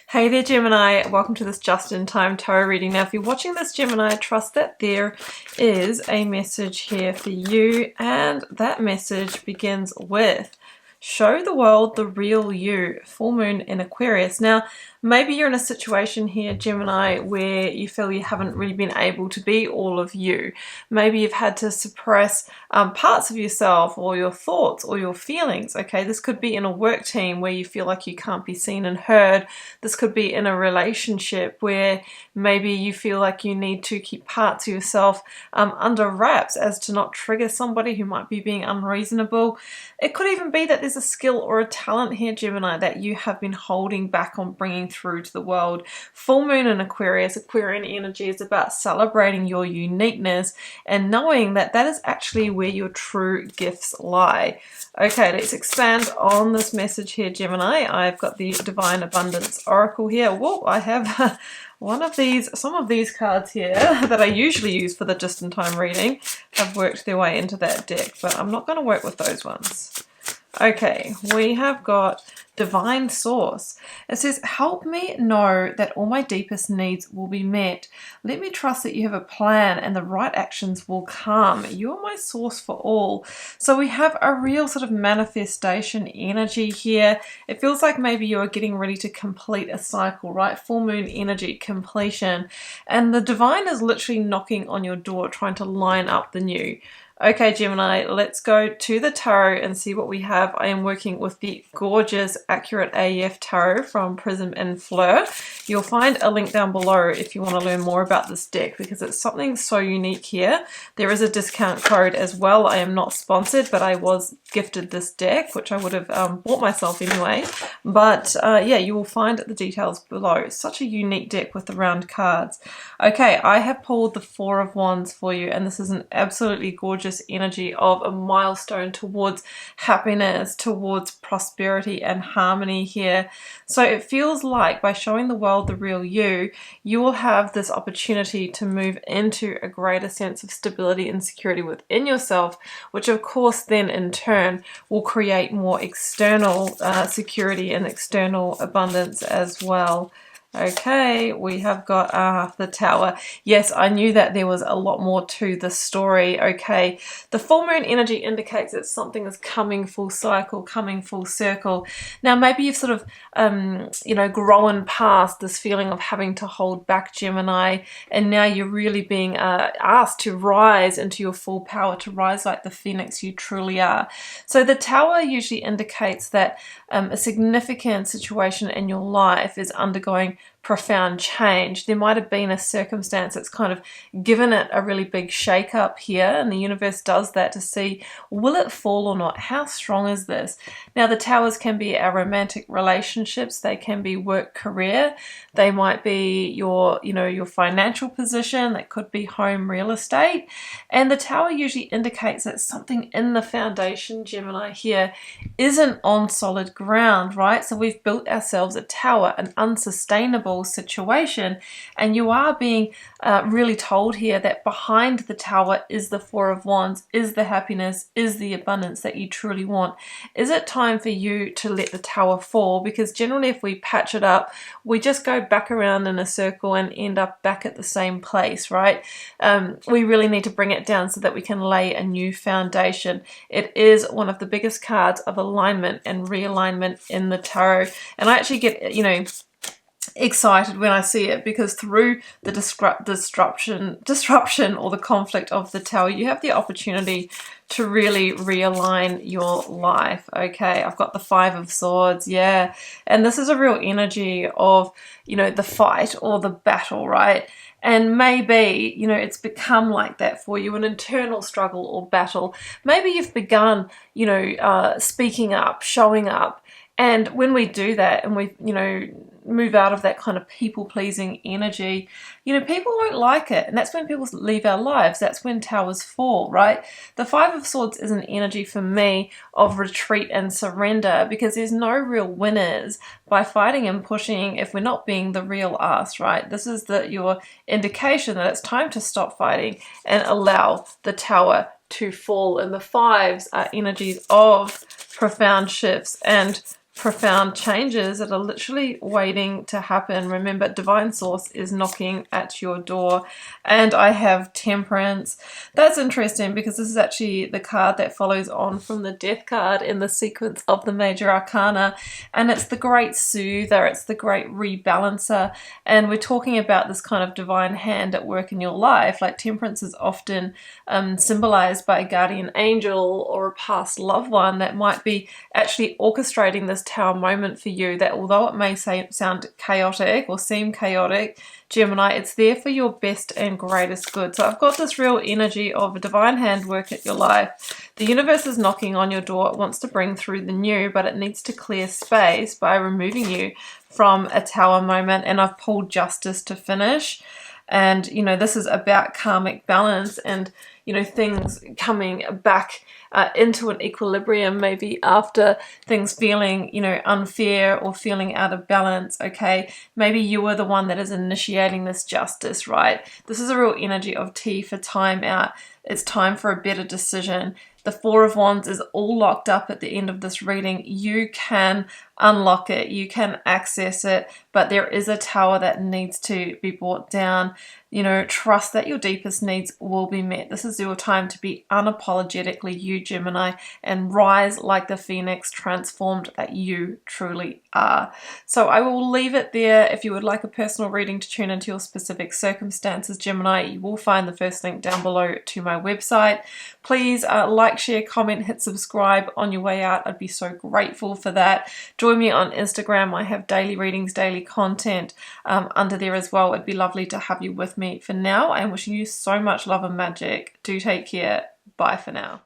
Hey there, Gemini. Welcome to this just-in-time tarot reading. Now, if you're watching this, Gemini, trust that there is a message here for you, and that message begins with show the world the real you, full moon in Aquarius. Now, maybe you're in a situation here, Gemini, where you feel you haven't really been able to be all of you. Maybe you've had to suppress parts of yourself or your thoughts or your feelings. Okay, this could be in a work team where you feel like you can't be seen and heard. This could be in a relationship where maybe you feel like you need to keep parts of yourself under wraps as to not trigger somebody who might be being unreasonable. It could even be that there's a skill or a talent here, Gemini, that you have been holding back on bringing through to the world. Full moon in Aquarius, Aquarian energy is about celebrating your uniqueness and knowing that that is actually where your true gifts lie. Okay, let's expand on this message here, Gemini. I've got the Divine Abundance Oracle here. Whoa, I have some of these cards here that I usually use for the just-in-time reading have worked their way into that deck, but I'm not going to work with those ones. Okay, we have got Divine Source. It says, help me know that all my deepest needs will be met. Let me trust that you have a plan and the right actions will come. You are my source for all. So we have a real sort of manifestation energy here. It feels like maybe you are getting ready to complete a cycle, right? Full moon energy, completion. And the divine is literally knocking on your door, trying to line up the new. Okay, Gemini, let's go to the tarot and see what we have. I am working with the gorgeous Accurate AF Tarot from Prism and Fleur. You'll find a link down below if you want to learn more about this deck because it's something so unique here. There is a discount code as well. I am not sponsored, but I was gifted this deck, which I would have bought myself anyway. But yeah, you will find the details below. It's such a unique deck with the round cards. Okay, I have pulled the Four of Wands for you, and this is an absolutely gorgeous energy of a milestone towards happiness, towards prosperity and harmony here. So it feels like by showing the world the real you, you will have this opportunity to move into a greater sense of stability and security within yourself, which of course then in turn will create more external security and external abundance as well. Okay, we have got the Tower. Yes, I knew that there was a lot more to the story. Okay, the full moon energy indicates that something is coming full cycle, coming full circle. Now, maybe you've sort of, grown past this feeling of having to hold back, Gemini, and now you're really being asked to rise into your full power, to rise like the phoenix you truly are. So the Tower usually indicates that a significant situation in your life is undergoing profound change. There might have been a circumstance that's kind of given it a really big shake up here, and the universe does that to see, will it fall or not? How strong is this? Now, the Towers can be our romantic relationships, they can be work, career, they might be your financial position, that could be home, real estate. And the Tower usually indicates that something in the foundation, Gemini, here isn't on solid ground, right? So we've built ourselves a tower, an unsustainable situation, and you are being really told here that behind the Tower is the Four of Wands, is the happiness, is the abundance that you truly want. Is it time for you to let the Tower fall? Because generally if we patch it up, we just go back around in a circle and end up back at the same place, right? We really need to bring it down so that we can lay a new foundation. It is one of the biggest cards of alignment and realignment in the tarot, and I actually get excited when I see it, because through the disruption or the conflict of the Tower, you have the opportunity to really realign your life. Okay, I've got the Five of Swords, yeah, and this is a real energy of the fight or the battle, right? And maybe, it's become like that for you, an internal struggle or battle. Maybe you've begun, speaking up, showing up. And when we do that and we, move out of that kind of people-pleasing energy, people won't like it. And that's when people leave our lives. That's when Towers fall, right? The Five of Swords is an energy for me of retreat and surrender, because there's no real winners by fighting and pushing if we're not being the real us, right? This is your indication that it's time to stop fighting and allow the Tower to fall. And the Fives are energies of profound shifts and profound changes that are literally waiting to happen. Remember, divine source is knocking at your door. And I have Temperance. That's interesting because this is actually the card that follows on from the Death card in the sequence of the major arcana, and it's the great soother, it's the great rebalancer, and we're talking about this kind of divine hand at work in your life. Like Temperance is often symbolized by a guardian angel or a past loved one that might be actually orchestrating this tower moment for you, that although it may sound chaotic or seem chaotic, Gemini, it's there for your best and greatest good. So I've got this real energy of a divine hand work at your life. The universe is knocking on your door. It wants to bring through the new, but it needs to clear space by removing you from a tower moment. And I've pulled Justice to finish. And, you know, this is about karmic balance and, you know, things coming back into an equilibrium, maybe after things feeling, you know, unfair or feeling out of balance. Okay, maybe you were the one that is initiating this justice, right? This is a real energy of T for time out. It's time for a better decision. The Four of Wands is all locked up at the end of this reading. You can unlock it, you can access it, but there is a tower that needs to be brought down. You know, trust that your deepest needs will be met. This is your time to be unapologetically you, Gemini, and rise like the phoenix transformed that you truly are. So I will leave it there. If you would like a personal reading to tune into your specific circumstances, Gemini, you will find the first link down below to my website. Please like, share, comment, hit subscribe on your way out. I'd be so grateful for that. Join me on Instagram. I have daily readings, daily content under there as well. It'd be lovely to have you with me. For now, I am wishing you so much love and magic. Do take care. Bye for now.